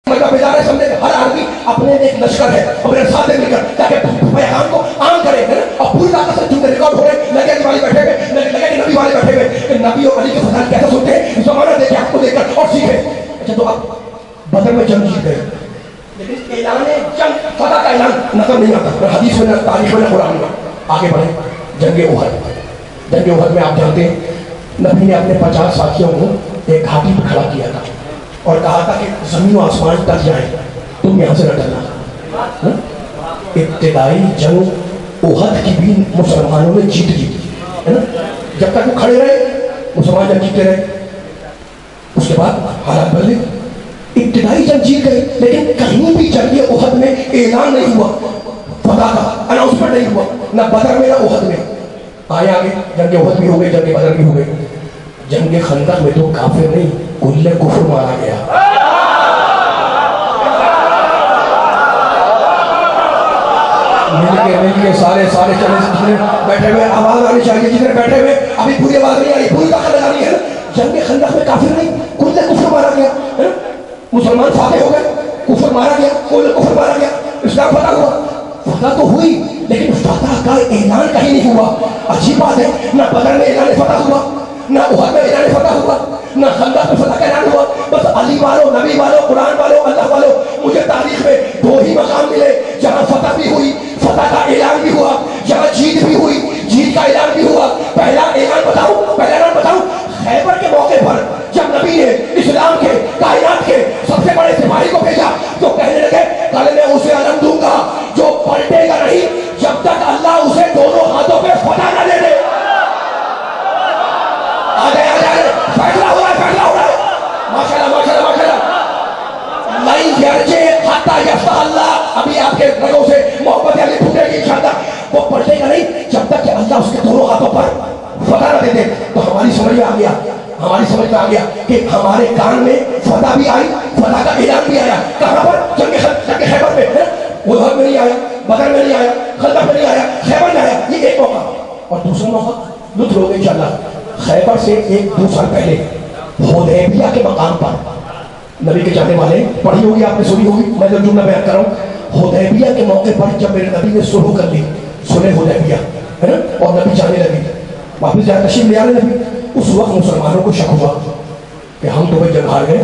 بیدار ہے سمجھے ہر آدمی اپنے ایک لشکر ہے اپنے ساتھ مل کر تاکہ پیغام کو عام کرے اور پوری طاقت سے چونکہ ریکارڈ ہو رہے لگے علی والے بیٹھے ہوئے لگے نبی والے بیٹھے ہوئے کہ نبی اور علی کے فضائل کیسے سنتے ہیں زمانہ دیکھے آپ کو دیکھ کر اور سیکھے. اچھا تو آپ بدر میں جنگ جیت گئے لیکن اعلان جنگ فتح کا اعلان نظر نہیں آتا نہ حدیث میں نہ تاریخ میں نہ قرآن میں. آگے بڑھے جنگ احد میں آپ جانتے ہیں نبی نے اپنے 50 ساتھیوں کو ایک گھاٹی پہ کھڑا کیا تھا اور کہا تھا کہ زمین و آسمان ٹل جائیں تم یہاں سے نہ ٹلنا. ابتدائی جنگ احد کی بھی مسلمانوں نے جیت لی ہے نا. جب تک وہ کھڑے رہے مسلمان جب جیتے رہے اس کے بعد حالات بدلے. ابتدائی جنگ جیت گئے لیکن کہیں بھی جنگ احد میں اعلان نہیں ہوا فتح کا اناؤنسمنٹ نہیں ہوا نہ بدر میں نہ احد میں. آئے آگے جنگ احد بھی ہو گئی جنگ بدر بھی ہو گئی. جنگ خندق میں تو کافر نہیں کل کفر مارا گیا. مل کے سارے چلے جتنے بیٹھے ہوئے آواز آنی چاہیے جتنے بیٹھے ہوئے ابھی پوری آواز نہیں آئی پوری طاقت لگانی ہے. جنگ خندق میں کافر نہیں کل کفر مارا گیا. مسلمان فاتح ہو گئے کفر مارا گیا کل کفر مارا گیا. اسلام فتح ہوا. فتح تو ہوئی لیکن فتح کا اعلان کہیں نہیں ہوا. عجیب بات ہے نہ بدر میں اعلان فتح ہوا نہ احد میں اعلان فتح ہوا نہ خندق میں فتح کا اعلان ہوا. بس علی والوں نبی والوں قرآن والوں اللہ والوں مجھے تاریخ میں 2 ہی مقام ملے جہاں فتح بھی ہوئی فتح کا اعلان بھی ہوا جہاں جیت بھی ہوئی جیت کا اعلان بھی ہوا. پہلا اعلان بتاؤں خیبر کے موقع پر جب نبی نے اسلام کے کائنات کے سب سے بڑے سپاہی کو بھیجا تو کہنے لگے کل میں اسے علم دوں گا جو پلٹے گا نہیں جب تک اللہ اسے دونوں ہاتھوں پہ فتح نہ دے دے. فیصلہ ہو رہا ہے ماشاءاللہ لائن یرجے حتی یفتح اللہ. ابھی آپ کے رگوں سے محبت علی پھوٹے گی انشاءاللہ. وہ پلٹے گا نہیں جب تک کہ اللہ اس کے دونوں ہاتھوں پر فتح نہ دے دے. تو ہماری سمجھ میں آ گیا کہ ہمارے کان میں فتح بھی آئی فتح کا اعلان بھی آیا. کہاں پر جنگ خیبر میں احد میں نہیں آیا بدر میں نہیں آیا خندق میں نہیں آیا خیبر میں آیا. یہ ایک موقع. اور دوسرا موقع لطف لوگ انشاءاللہ خیبر سے 1-2 سال پہلے حدیبیہ کے مقام پر نبی کے جانے والے پڑھی ہوگی آپ نے سنی ہوگی میں جو جملہ بیان کر رہا ہوں. حدیبیہ کے موقع پر جب میرے نبی نے صلح کر لی صلح حدیبیہ ہے نا اور نبی جانے لگے واپس جائے تشریف لے آنے لگے. اس وقت مسلمانوں کو شک ہوا کہ ہم تو بھائی جنگ ہار گئے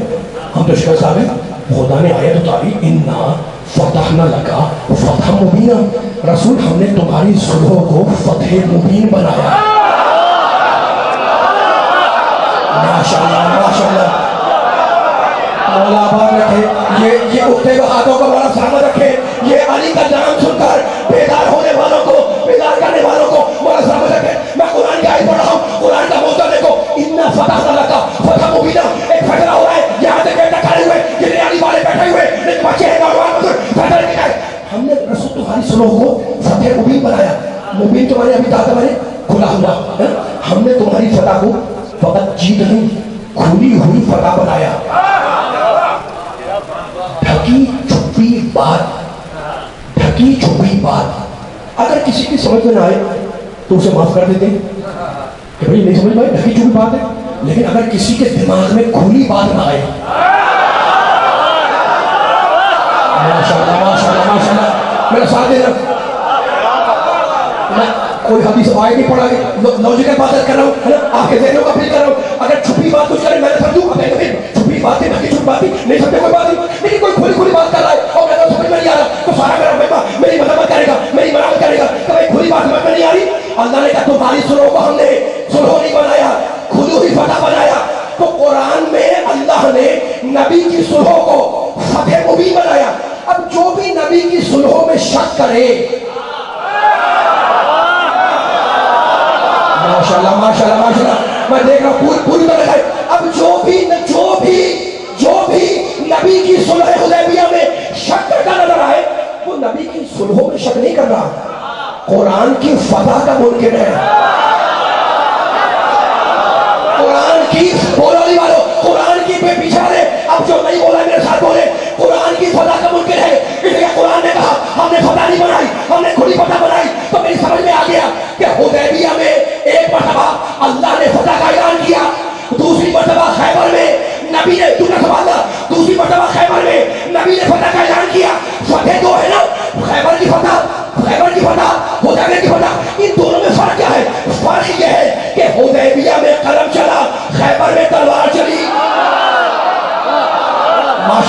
ہم تو شکست آ گئے. خدا نے آیت اتاری انا فتحنا لکا فتح مبینا. رسول ہم نے تمہاری صلح کو فتح مبین بنایا. ماشاءاللہ مولا آباد رکھے یہ اٹھتے ہوئے ہاتھوں کو مولا سلامت رکھے. یہ علی کا نام سن کر بیدار ہونے والوں کو بیدار کرنے والوں کو مولا سلامت رکھے. میں قرآن کی آیت پڑھ رہا ہوں قرآن کا موضوع دیکھو انا فتحنا لکا فتح مبینا. ایک فیصلہ ہو رہا ہے یہاں سے بیٹا کھڑے ہوئے جتنے علی والے بیٹھے ہوئے لیکن بچے ہیں نوجوان بزرگ فیصلہ نہیں ہے. ہم نے رسول تمہاری صلح کو فتح مبین بنایا. مبین تمہارے ابھی کہا تھا میں نے کھلا ہوا. ہم نے تمہاری فتح کو فقط جیت نہیں کھلی ہوئی فتح بنایا. ڈھکی چھپی بات اگر کسی کی سمجھ میں نہ آئے تو اسے معاف کر دیتے کہ بھائی نہیں سمجھ پائے ڈھکی چھپی بات ہے. لیکن اگر کسی کے دماغ میں کھلی بات نہ آئے ماشاءاللہ میرا ساتھ دینا. میں کوئی حدیث آئے نہیں پڑھا لوجیکل بات کر رہا ہوں آپ کے ذہنوں کا فیل کر رہا ہوں. اگر چھپی بات کچھ کرے میں نے سمجھوں چھپی بات ہے ڈھکی چھپی بات نہیں سمجھے کوئی بات نہیں. لیکن کوئی کھلی بات کر رہا ہے اور میں تو سمجھ میں نہیں آ رہا تو سارا میرا بیٹا میری مذمت کرے گا میری مراد کرے گا کہ بھائی کھلی بات سمجھ میں نہیں آ رہی. اللہ نے کہا تمہاری صلح کو ہم نے صلح نہیں بنایا کھلی ہوئی فتح بنایا. تو قرآن میں اللہ نے نبی کی صلح کو فتح مبین بنایا. اب جو بھی نبی کی صلحوں میں شک کرے ماشاءاللہ میں دیکھ رہا ہوں پوری طرح ہے. اب جو بھی نبی کی صلح حدیبیہ میں شک کرتا نظر آئے وہ نبی کی صلحوں میں شک نہیں کر رہا قرآن کی فتح کا منکر ہے. قرآن کی بولنے والوں قرآن کی بے پیچھے والے اب جو نہیں بولا میرے ساتھ بولے قرآن کی فتح کا منکر ہے. اس لیے قرآن نے کہا ہم نے فتح نہیں بنائی ہم نے کھلی فتح بنائی. تو میری سمجھ میں آ گیا کہ حدیبیہ میں ایک مرتبہ اللہ نے فتح کا اعلان کیا دوسری مرتبہ خیبر میں نبی نے دوسری مرتبہ خیبر میں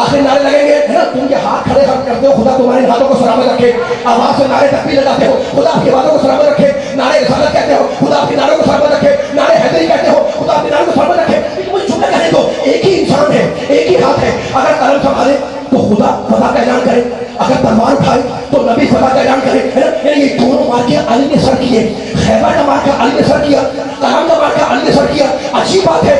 آخر نعرے لگیں گے ہے نا، تم یہ ہاتھ کھڑے کرتے ہو خدا تمہارے ہاتھوں کو سلامت رکھے، آواز سے نعرے تکبیر لگاتے ہو خدا آپ کی باتوں کو سلامت رکھے، نعرے رسالت کہتے ہو خدا آپ کے نعروں کو سلامت رکھے، نعرے حیدری کہتے ہو خدا آپ کے نعروں کو سلامت رکھے. مجھے جملہ کہنے دو، ایک ہی انسان ہے، ایک ہی ہاتھ ہے، اگر قلم سنبھالے تو خدا فتح کا اعلان کرے، اگر تلوار اٹھائے تو نبی فتح کا اعلان کرے، ہے نا. یعنی یہ دونوں مارکے علی نے سر کیے، خیبر کا مارکہ علی نے سر کیا، قلم کا مارکہ علی نے سر کیا. عجیب بات ہے،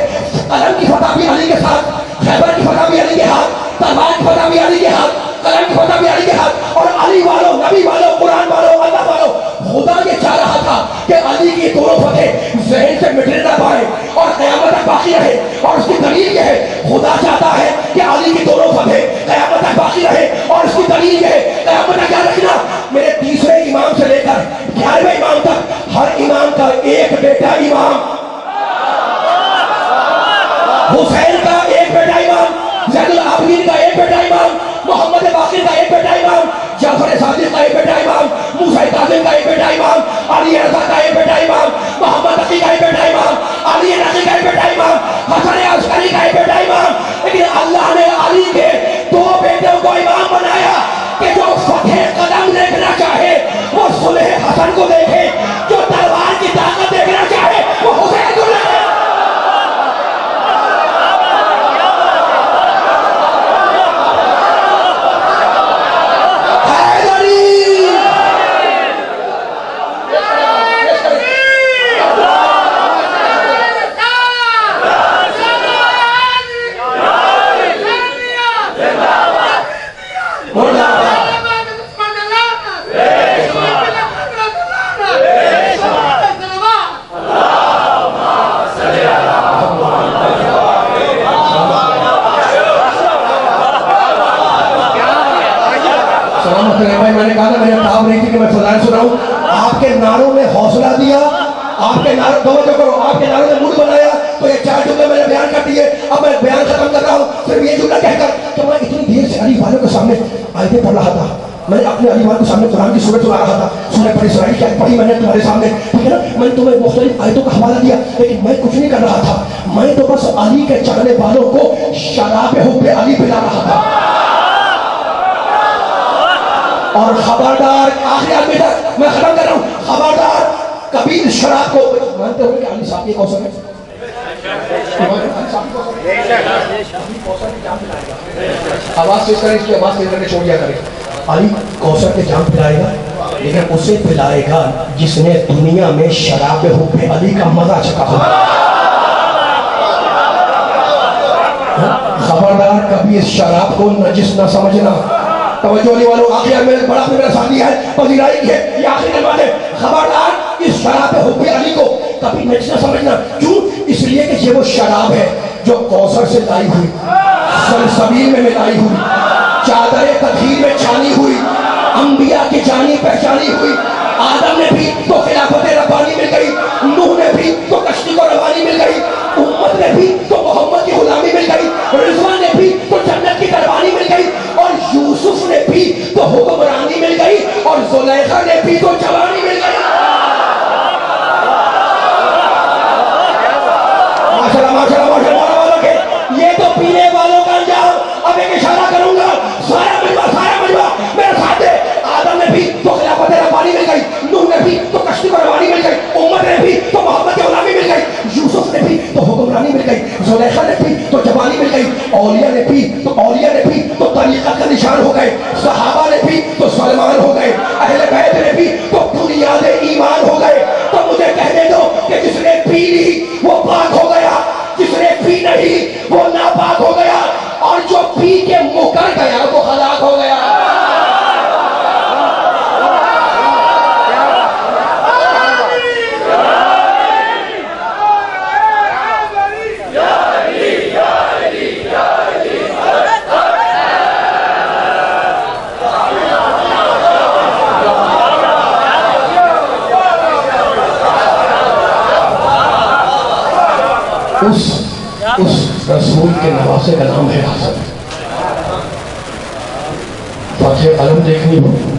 قلم کی فتح بھی علی کے ساتھ، خیبر کی فتح بھی علی کے ہاتھ، تلوار کی فتح بھی علی کے ہاتھ، قلم کی فتح بھی علی کے ہاتھ. اور علی والوں، نبی والوں، قرآن والوں، اللہ والوں، خدا یہ چاہ رہا تھا کہ علی کی دونوں فتح ذہن سے مٹنے نہ پائے اور قیامت تک باقی رہے. اور اس کی دلیل یہ ہے، خدا چاہتا ہے کہ علی کی دونوں فتح قیامت تک باقی رہے. اور اس کی دلیل یہ ہے، قیامت تک یاد رکھنا، میرے تیسرے امام سے لے کر 11ویں امام تک ہر امام کا ایک بیٹا امام، حسین کا ایک بیٹا امام، زین العابدین کا ایک بیٹا امام، محمد باقر کا ایک بیٹا امام، جعفر صادق کا ایک بیٹا امام، موسیٰ کاظم کا ایک بیٹا امام، علی رضا کا ایک بیٹا امام، محمد تقی کا ایک بیٹا امام، علی نقی کا ایک بیٹا امام، حسن عسکری کا ایک بیٹا امام. لیکن اللہ نے علی کے 2 بیٹوں کو امام بنایا کہ جو فتح قدم دیکھنا چاہے وہ صلح حسن کو دیکھے، جو تلوار کی طاقت دیکھنا چاہے وہ حسین کو دیکھے. میں نے کہا نا، میں نے کہا نہیں تھی کہ میں فضائل سناؤں. آپ کے نعروں میں حوصلہ دیا، آپ کے نعروں توجہ کرو، آپ کے نعروں نے موڈ بنایا. تو یہ 4 جملے میں نے بیان کر دیے. اب میں بیان ختم کر رہا ہوں صرف یہ جملہ کہہ کر کہ میں اتنی دیر سے علی والوں کے سامنے آیتیں پڑھ رہا تھا. میں نے اپنے علی والوں کے سامنے قرآن کی سورت سنا رہا تھا. سورہ بنی اسرائیل کی آیت پڑھی میں نے تمہارے سامنے، ٹھیک ہے نا. میں نے تمہیں مختلف آیتوں کا حوالہ دیا، لیکن میں کچھ نہیں کر رہا تھا. میں تو بس علی کے چاہنے والوں کو شراب حب علی پلا رہا تھا. اور خبردار، آخری آدمی تک میں ختم کر رہا ہوں، خبردار کبھی اس شراب کو مانتے ہوئے کہ علی صاحب یہ کوثر ہے، آواز تیز کریں، اس کی آواز تیز کرنے چھوڑ دیا کریں. علی کوثر کے جام پلائے گا، لیکن اسے پلائے گا جس نے دنیا میں شراب حب علی کا مزہ چکھا ہو. خبردار کبھی اس شراب کو نجس نہ سمجھنا. توجہ علی والوں، آخری میں بڑا میرا ساتھی ہے، پذیرائی کی ہے، یہ آخری کلمات ہے. خبردار اس شراب حب علی کو کبھی نجس نہ سمجھنا. کیوں؟ اس لیے کہ یہ وہ شراب ہے جو کوثر سے لائی ہوئی، سلسبیل میں ملائی ہوئی، چادر تطہیر میں چھانی ہوئی، انبیاء کی جانی پہچانی ہوئی. آدم نے بھی تو خلافت ربانی مل گئی، نوح نے بھی تو کشتی کو روانی مل گئی، امت نے بھی تو محمد کی غلامی مل گئی، رضوان نے بھی تو جنت کی دربانی مل گئی، اور یوسف نے بھی تو حکمرانی مل گئی، اور زلیخا نے بھی تو جوانی مل گئی. ماشاءاللہ ماشاءاللہ ماشاءاللہ والوں کے یہ تو پینے والوں کا انجام. اب ایک اشارہ کروں گا، سارا مجمع میرے ساتھ ہے. آدم نے بھی تو خلافت ربانی مل گئی، نوح نے بھی تو کشتی کو روانی مل گئی، امت نے بھی تو محمد کی غلامی مل گئی، یوسف نے بھی تو حکمرانی مل گئی، زلیخا نے بھی تو جوانی مل گئی، اولیاء نے بھی تو طریقت کا نشان ہو گئے، صحابہ نے بھی تو سلمان ہو گئے، اہل بیت نے بھی تو بنیاد ایمان ہو گئے. تو مجھے کہنے دو کہ جس نے پی لی وہ پاک ہو گیا، جس نے پی نہیں وہ ناپاک ہو گیا، اور جو پی کے مکر گیا وہ ہلاک ہو گیا. اس رسول کے نواسے کا نام ہے حسن. فتح قلم دیکھنی ہو